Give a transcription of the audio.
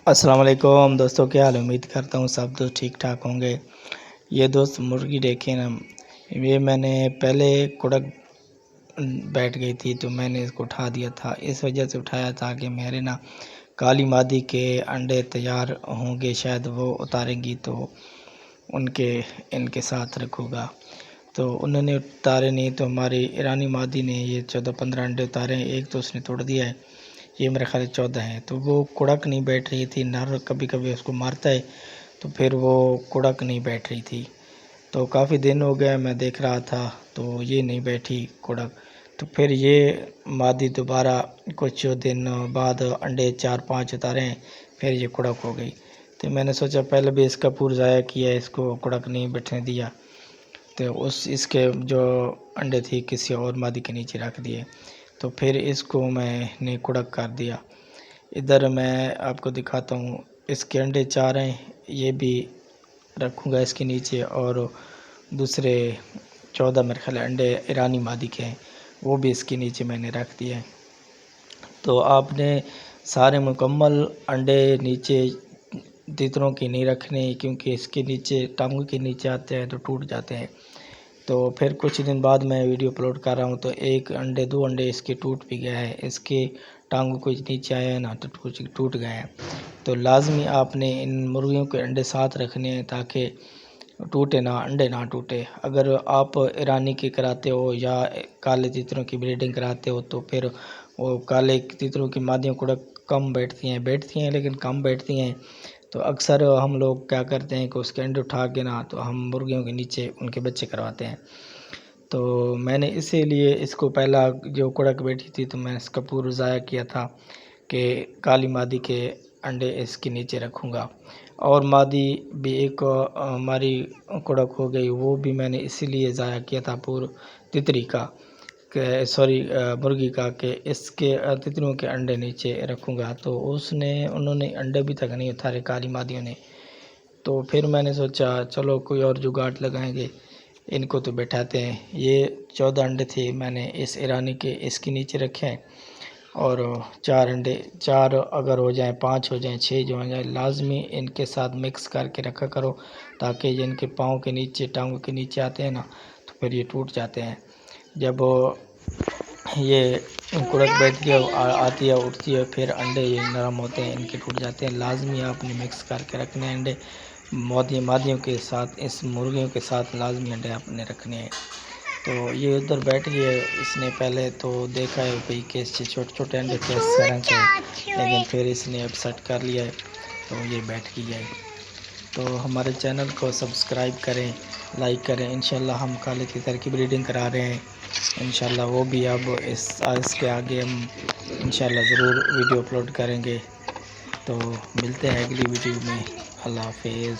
अस्सलाम वालेकुम दोस्तों, क्या हाल है। उम्मीद करता हूँ सब दोस्त ठीक ठाक होंगे। ये दोस्त मुर्गी देखें ना, ये मैंने पहले कुड़क बैठ गई थी तो मैंने इसको उठा दिया था। इस वजह से उठाया था कि मेरे ना काली मादी के अंडे तैयार होंगे, शायद वो उतारेंगी तो उनके इनके साथ रखूँगा। तो उन्होंने उतारे नहीं, तो हमारी ईरानी मादी ने ये 14-15 अंडे उतारे हैं। एक तो उसने तोड़ दिया है, ये मेरे ख्याल 14 हैं। तो वो कुड़क नहीं बैठ रही थी। नर कभी कभी उसको मारता है तो फिर वो कुड़क नहीं बैठ रही थी। तो काफ़ी दिन हो गए मैं देख रहा था, तो ये नहीं बैठी कुड़क। तो फिर ये मादी दोबारा कुछ दिन बाद अंडे 4-5 उतारे, फिर ये कुड़क हो गई। तो मैंने सोचा पहले भी इसका पूर ज़ाया किया, इसको कुड़क नहीं बैठने दिया, तो उस इसके जो अंडे थी किसी और मादी के नीचे रख दिए। तो फिर इसको मैंने कुड़क कर दिया। इधर मैं आपको दिखाता हूँ, इसके अंडे 4 हैं, ये भी रखूँगा इसके नीचे। और दूसरे 14 मेरे ख्याल अंडे ईरानी मादी के हैं, वो भी इसके नीचे मैंने रख दिए हैं। तो आपने सारे मुकम्मल अंडे नीचे तीतरों के नहीं रखने, क्योंकि इसके नीचे टांगों के नीचे आते हैं तो टूट जाते हैं। तो फिर कुछ दिन बाद मैं वीडियो अपलोड कर रहा हूँ तो एक अंडे 2 अंडे इसके टूट भी गया है। इसके टांगों कुछ नीचे आया है ना, तो कुछ टूट गए हैं। तो लाजमी आपने इन मुर्गियों के अंडे साथ रखने हैं ताकि टूटे ना, अंडे ना टूटे। अगर आप ईरानी की कराते हो या काले तीतरों की ब्रीडिंग कराते हो तो फिर वो काले तीतरों की मादियाँ कुड़क कम बैठती हैं लेकिन कम बैठती हैं। तो अक्सर हम लोग क्या करते हैं कि उसके अंडे उठा के ना, तो हम मुर्गियों के नीचे उनके बच्चे करवाते हैं। तो मैंने इसीलिए इसको पहला जो कुड़क बैठी थी तो मैंने इसका पूरा ज़ाया किया था कि काली मादी के अंडे इसके नीचे रखूँगा। और मादी भी एक हमारी कुड़क हो गई, वो भी मैंने इसीलिए ज़ाया किया था पूरा तितरी का, मुर्गी का, कि इसके तितरियों के अंडे नीचे रखूँगा। तो उन्होंने अंडे भी तक नहीं उतारे काली मादियों ने। तो फिर मैंने सोचा चलो कोई और जुगाड़ लगाएंगे, इनको तो बैठाते हैं। ये 14 अंडे थे, मैंने इस ईरानी के इसके नीचे रखे हैं। और 4 अंडे, 4 अगर हो जाएँ, 5 हो जाएँ, 6 जो हो जाए, लाजमी इनके साथ मिक्स करके रखा करो ताकि ये इनके पाँव के नीचे, टांगों के नीचे आते हैं ना, तो फिर ये टूट जाते हैं। जब ये कुड़क बैठती है, आती है, उठती है, फिर अंडे ये नरम होते हैं, इनके टूट जाते हैं। लाजमी आपने मिक्स करके रखने हैं अंडे मादियों के साथ, इस मुर्गियों के साथ लाजमी अंडे आपने रखने हैं। तो ये उधर बैठ गई है, इसने पहले तो देखा है भाई कि इससे छोटे छोटे अंडे कैसे तरह के, लेकिन फिर इसने अब सेट कर लिया है तो ये बैठ गई है। तो हमारे चैनल को सब्सक्राइब करें, लाइक करें। इंशाल्लाह हम काले तीतर की ब्रीडिंग करा रहे हैं, इंशाल्लाह वो भी अब इसके आगे हम इंशाल्लाह ज़रूर वीडियो अपलोड करेंगे। तो मिलते हैं अगली वीडियो में। अल्लाह हाफिज़।